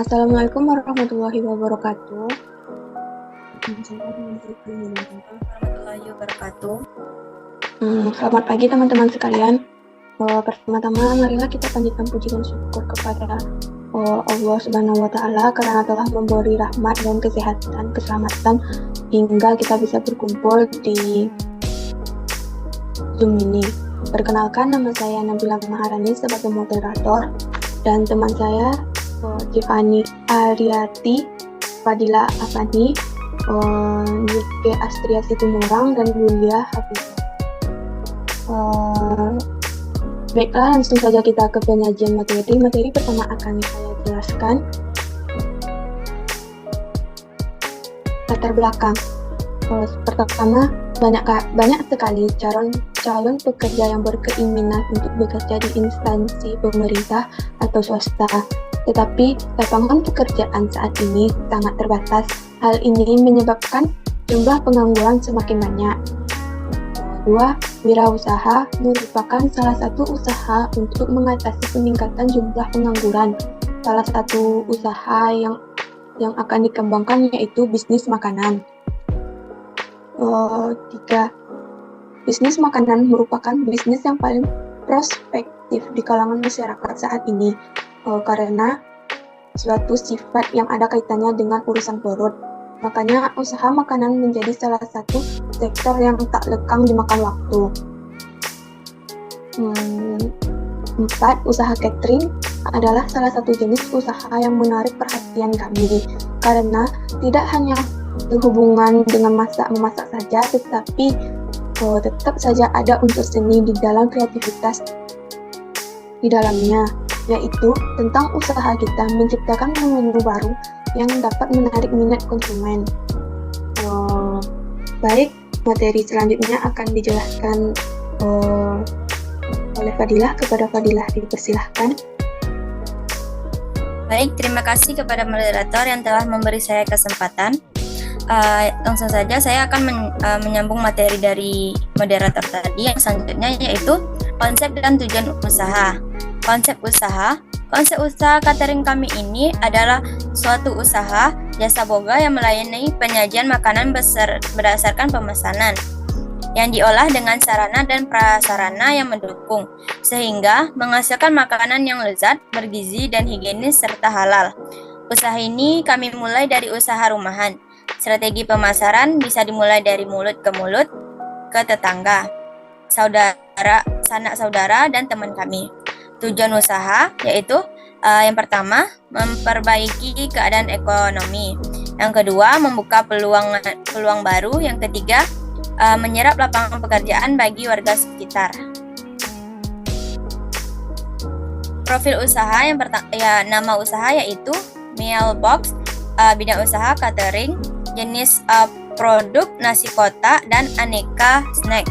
Assalamualaikum warahmatullahi wabarakatuh. Warahmatullahi wabarakatuh. Selamat pagi teman-teman sekalian. Pertama-tama marilah kita panjatkan puji dan syukur kepada Allah Subhanahu wa Ta'ala karena telah memberi rahmat dan kesehatan, keselamatan hingga kita bisa berkumpul di Zoom ini. Perkenalkan, nama saya Nabila Maharani sebagai moderator dan teman saya Tiffany Ariati, Fadila Afani, Nike Astria Situmorang, dan Yulia Hafizah. Baiklah, langsung saja kita ke penyajian materi. Materi pertama akan saya jelaskan. Latar belakang. Pertama, banyak sekali calon pekerja yang berkeinginan untuk bekerja di instansi pemerintah atau swasta. Tetapi lapangan pekerjaan saat ini sangat terbatas. Hal ini menyebabkan jumlah pengangguran semakin banyak. Kedua, wirausaha merupakan salah satu usaha untuk mengatasi peningkatan jumlah pengangguran. Salah satu usaha yang akan dikembangkan yaitu bisnis makanan. Tiga, bisnis makanan merupakan bisnis yang paling prospektif di kalangan masyarakat saat ini karena suatu sifat yang ada kaitannya dengan urusan perut. Makanya usaha makanan menjadi salah satu sektor yang tak lekang dimakan waktu. 4. Usaha catering adalah salah satu jenis usaha yang menarik perhatian kami karena tidak hanya berhubungan dengan memasak saja, tetapi tetap saja ada unsur seni di dalam kreativitas di dalamnya, yaitu tentang usaha kita menciptakan menu baru yang dapat menarik minat konsumen. Baik, materi selanjutnya akan dijelaskan oleh Fadilah. Kepada Fadilah dipersilahkan. Baik, terima kasih kepada moderator yang telah memberi saya kesempatan. Langsung saja saya akan menyambung materi dari moderator tadi yang selanjutnya, yaitu konsep dan tujuan usaha. Konsep usaha catering kami ini adalah suatu usaha jasa boga yang melayani penyajian makanan berdasarkan pemesanan yang diolah dengan sarana dan prasarana yang mendukung, sehingga menghasilkan makanan yang lezat, bergizi, dan higienis serta halal. Usaha ini kami mulai dari usaha rumahan. Strategi pemasaran bisa dimulai dari mulut ke mulut, ke tetangga, saudara, sanak saudara, dan teman kami. Tujuan usaha yaitu yang pertama, memperbaiki keadaan ekonomi. Yang kedua, membuka peluang baru. Yang ketiga, menyerap lapangan pekerjaan bagi warga sekitar. Profil usaha yang nama usaha yaitu Mealbox, bidang usaha catering, jenis produk nasi kotak dan aneka snack.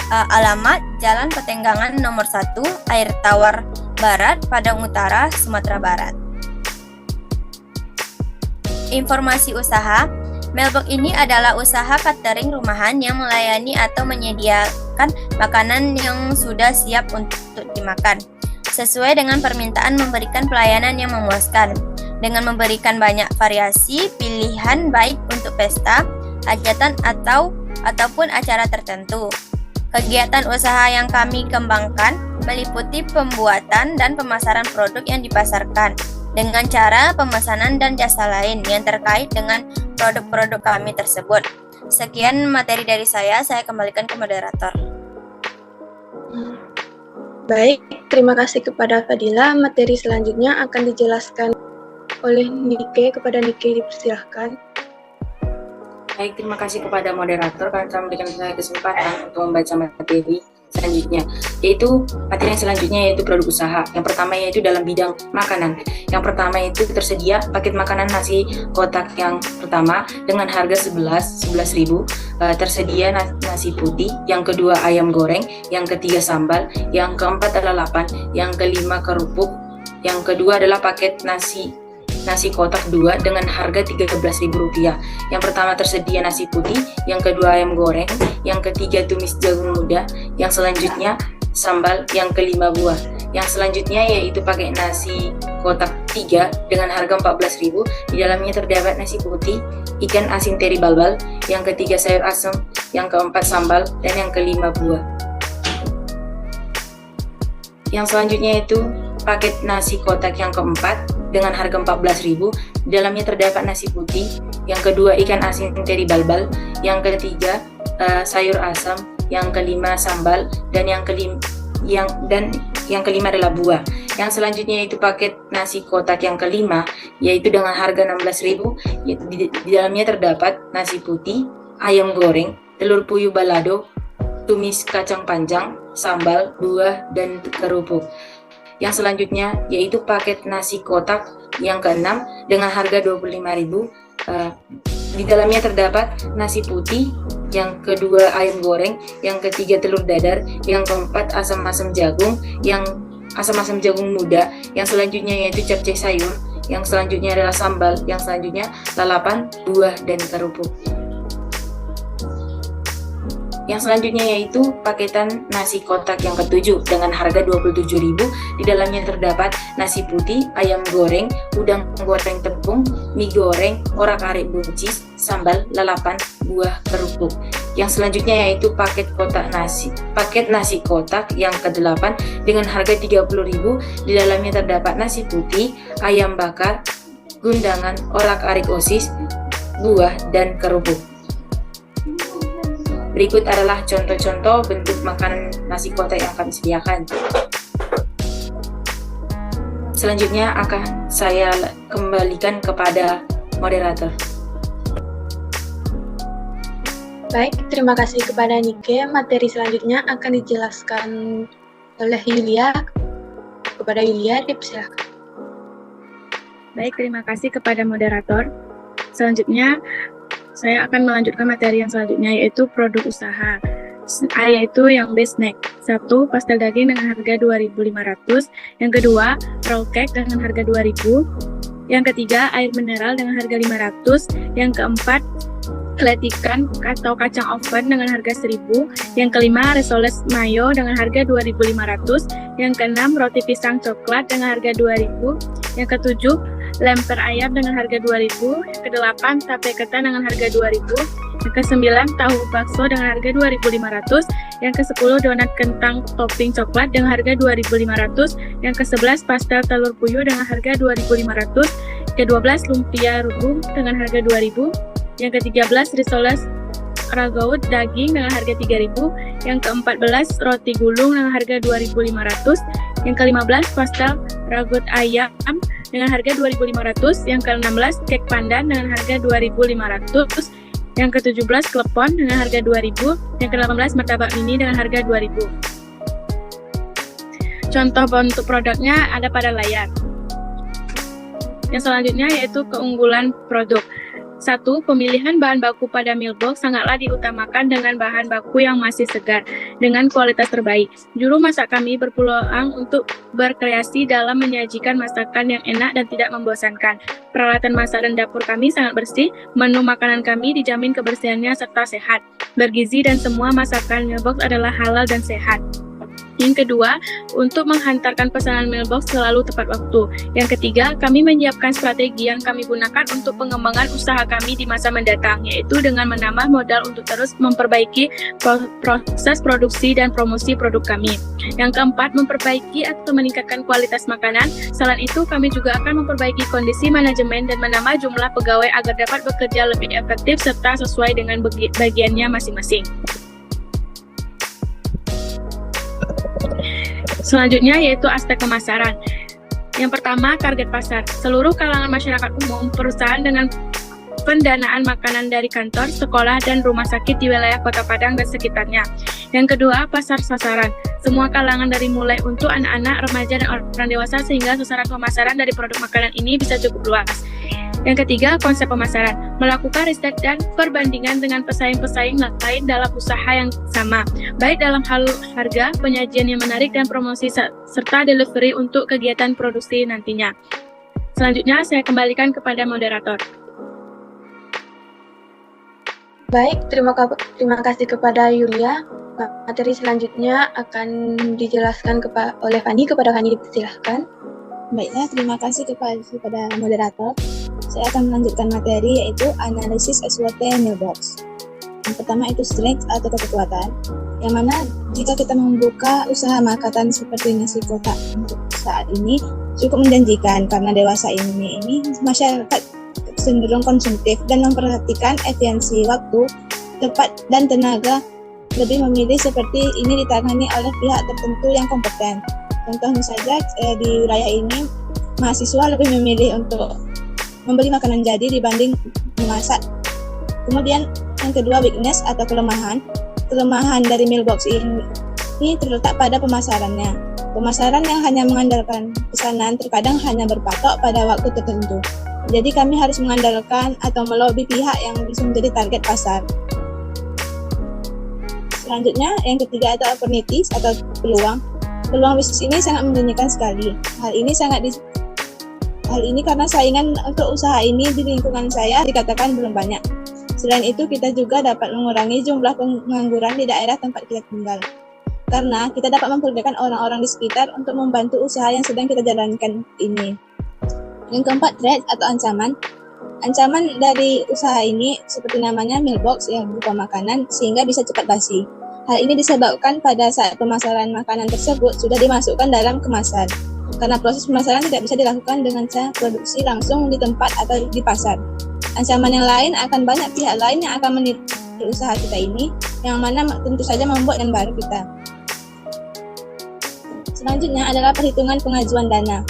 Alamat Jalan Petenggangan nomor 1, Air Tawar Barat, Padang Utara, Sumatera Barat. Informasi usaha. Mealbox ini adalah usaha catering rumahan yang melayani atau menyediakan makanan yang sudah siap untuk dimakan. Sesuai dengan permintaan, memberikan pelayanan yang memuaskan dengan memberikan banyak variasi pilihan baik untuk pesta, hajatan ataupun acara tertentu. Kegiatan usaha yang kami kembangkan meliputi pembuatan dan pemasaran produk yang dipasarkan dengan cara pemesanan dan jasa lain yang terkait dengan produk-produk kami tersebut. Sekian materi dari saya kembalikan ke moderator. Baik, terima kasih kepada Fadila. Materi selanjutnya akan dijelaskan oleh Nike. Kepada Nike dipersilahkan. Baik, terima kasih kepada moderator karena telah memberikan saya kesempatan untuk membaca materi selanjutnya, yaitu materi yang selanjutnya yaitu produk usaha. Yang pertama yaitu dalam bidang makanan. Yang pertama itu tersedia paket makanan nasi kotak yang pertama dengan harga 11.000. Tersedia nasi putih, yang kedua ayam goreng, yang ketiga sambal, yang keempat adalah lalapan, yang kelima kerupuk, yang kedua adalah paket nasi kotak 2 dengan harga Rp13.000. Yang pertama tersedia nasi putih, yang kedua ayam goreng, yang ketiga tumis jagung muda, yang selanjutnya sambal, yang kelima buah. Yang selanjutnya yaitu pakai nasi kotak 3 dengan harga 14.000. Di dalamnya terdapat nasi putih, ikan asin teri balbal, yang ketiga sayur asem, yang keempat sambal, dan yang kelima buah. Yang selanjutnya itu paket nasi kotak yang keempat dengan harga 14.000. Di dalamnya terdapat nasi putih, yang kedua ikan asin teri balbal, yang ketiga sayur asam, yang kelima sambal, dan yang kelima adalah buah. Yang selanjutnya yaitu paket nasi kotak yang kelima, yaitu dengan harga 16.000. Di dalamnya terdapat nasi putih, ayam goreng, telur puyuh balado, tumis kacang panjang, sambal, buah, dan kerupuk. Yang selanjutnya yaitu paket nasi kotak yang keenam dengan harga 25.000. Di dalamnya terdapat nasi putih, yang kedua ayam goreng, yang ketiga telur dadar, yang keempat asam-asam jagung, yang asam-asam jagung muda, yang selanjutnya yaitu capcay sayur, yang selanjutnya adalah sambal, yang selanjutnya lalapan, buah, dan kerupuk. Yang selanjutnya yaitu paketan nasi kotak yang ketujuh dengan harga 27.000. Di dalamnya terdapat nasi putih, ayam goreng, udang goreng tepung, mie goreng, orak-arik buncis, sambal, lalapan, buah, kerupuk. Yang selanjutnya yaitu paket nasi kotak yang ke-8 dengan harga 30.000. Di dalamnya terdapat nasi putih, ayam bakar, gundangan, orak-arik osis, buah, dan kerupuk. Berikut adalah contoh-contoh bentuk makanan nasi kotak yang kami sediakan. Selanjutnya akan saya kembalikan kepada moderator. Baik, terima kasih kepada Nike. Materi selanjutnya akan dijelaskan oleh Yulia. Kepada Yulia, dipersilakan. Baik, terima kasih kepada moderator. Selanjutnya, saya akan melanjutkan materi yang selanjutnya, yaitu produk usaha, yaitu yang base snack. 1. Pastel daging dengan harga 2.500. Yang kedua, roll cake dengan harga 2.000. Yang ketiga, air mineral dengan harga 500. Yang keempat, keletikan atau kacang oven dengan harga 1.000. Yang kelima, risoles mayo dengan harga 2.500. Yang keenam, roti pisang coklat dengan harga 2.000. Yang ketujuh, lemper ayam dengan harga 2.000. Yang kedelapan, tape ketan dengan harga 2.000. Yang kesembilan, tahu bakso dengan harga 2.500. Yang ke-10, donat kentang topping coklat dengan harga 2.500. Yang ke-11, pastel telur puyuh dengan harga 2.500. Ke-12, lumpia rebung dengan harga 2.000. Yang ke-13, risoles ragout daging dengan harga 3.000. Yang ke-14, roti gulung dengan harga 2.500. Yang ke-15, pastel ragout ayam dengan harga 2.500. Yang ke-16, kek pandan dengan harga 2.500. Yang ke-17, klepon dengan harga 2.000. Yang ke-18, martabak mini dengan harga 2.000. Contoh bentuk produknya ada pada layar. Yang selanjutnya yaitu keunggulan produk. 1. Pemilihan bahan baku pada Mealbox sangatlah diutamakan dengan bahan baku yang masih segar, dengan kualitas terbaik. Juru masak kami berpeluang untuk berkreasi dalam menyajikan masakan yang enak dan tidak membosankan. Peralatan masak dan dapur kami sangat bersih, menu makanan kami dijamin kebersihannya serta sehat, bergizi, dan semua masakan Mealbox adalah halal dan sehat. Yang kedua, untuk menghantarkan pesanan Mealbox selalu tepat waktu. Yang ketiga, kami menyiapkan strategi yang kami gunakan untuk pengembangan usaha kami di masa mendatang, yaitu dengan menambah modal untuk terus memperbaiki proses produksi dan promosi produk kami. Yang keempat, memperbaiki atau meningkatkan kualitas makanan. Selain itu, kami juga akan memperbaiki kondisi manajemen dan menambah jumlah pegawai agar dapat bekerja lebih efektif serta sesuai dengan bagiannya masing-masing. Selanjutnya yaitu aspek pemasaran. Yang pertama, target pasar. Seluruh kalangan masyarakat umum, perusahaan dengan pendanaan makanan dari kantor, sekolah, dan rumah sakit di wilayah Kota Padang dan sekitarnya. Yang kedua, pasar sasaran. Semua kalangan dari mulai untuk anak-anak, remaja, dan orang dewasa sehingga sasaran pemasaran dari produk makanan ini bisa cukup luas. Yang ketiga, konsep pemasaran. Melakukan riset dan perbandingan dengan pesaing-pesaing lain dalam usaha yang sama, baik dalam hal harga, penyajian yang menarik, dan promosi serta delivery untuk kegiatan produksi nantinya. Selanjutnya, saya kembalikan kepada moderator. Baik, terima kasih kepada Yulia. Materi selanjutnya akan dijelaskan oleh Fani. Kepada Fani dipersilahkan. Baiklah, terima kasih kepada moderator. Saya akan melanjutkan materi yaitu analisis SWOT mailbox. Yang pertama itu strength atau kekuatan, yang mana jika kita membuka usaha makanan seperti nasi kotak untuk saat ini cukup menjanjikan karena dewasa ini masyarakat cenderung konsumtif dan memperhatikan efisiensi waktu, tepat dan tenaga, lebih memilih seperti ini ditangani oleh pihak tertentu yang kompeten. Contohnya saja di wilayah ini mahasiswa lebih memilih untuk membeli makanan jadi dibanding memasak. Kemudian yang kedua weakness atau kelemahan. Kelemahan dari mailbox ini terletak pada pemasarannya. Pemasaran yang hanya mengandalkan pesanan terkadang hanya berpatok pada waktu tertentu. Jadi kami harus mengandalkan atau melobi pihak yang bisa menjadi target pasar. Selanjutnya yang ketiga itu opportunities atau peluang. Peluang bisnis ini sangat menjanjikan sekali. Hal ini karena saingan untuk usaha ini di lingkungan saya dikatakan belum banyak. Selain itu, kita juga dapat mengurangi jumlah pengangguran di daerah tempat kita tinggal. Karena kita dapat memperbolehkan orang-orang di sekitar untuk membantu usaha yang sedang kita jalankan ini. Yang keempat, threat atau ancaman. Ancaman dari usaha ini seperti namanya mailbox yang berupa makanan sehingga bisa cepat basi. Hal ini disebabkan pada saat pemasaran makanan tersebut sudah dimasukkan dalam kemasan. Karena proses pemasaran tidak bisa dilakukan dengan cara produksi langsung di tempat atau di pasar. Ancaman yang lain akan banyak pihak lain yang akan meniru usaha kita ini, yang mana tentu saja membuat yang baru kita. Selanjutnya adalah perhitungan pengajuan dana.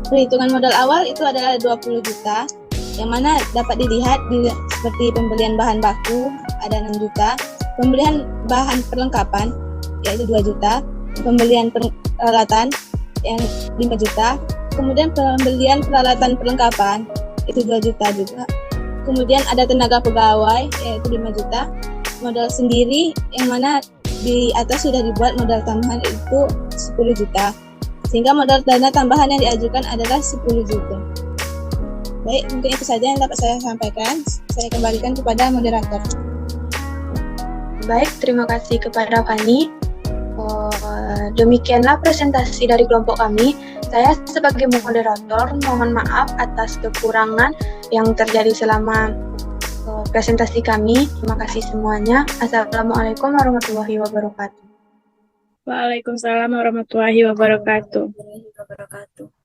Perhitungan modal awal itu adalah 20 juta, yang mana dapat dilihat seperti pembelian bahan baku ada 6 juta, pembelian bahan perlengkapan yaitu 2 juta, pembelian peralatan yang 5 juta, kemudian pembelian peralatan perlengkapan itu 2 juta juga. Kemudian ada tenaga pegawai yaitu 5 juta, modal sendiri yang mana di atas sudah dibuat modal tambahan itu 10 juta. Sehingga modal dana tambahan yang diajukan adalah 10 juta. Baik, mungkin itu saja yang dapat saya sampaikan. Saya kembalikan kepada moderator. Baik, terima kasih kepada Fani. Demikianlah presentasi dari kelompok kami. Saya sebagai moderator mohon maaf atas kekurangan yang terjadi selama presentasi kami. Terima kasih semuanya. Assalamualaikum warahmatullahi wabarakatuh. Waalaikumsalam warahmatullahi wabarakatuh. Warahmatullahi wabarakatuh.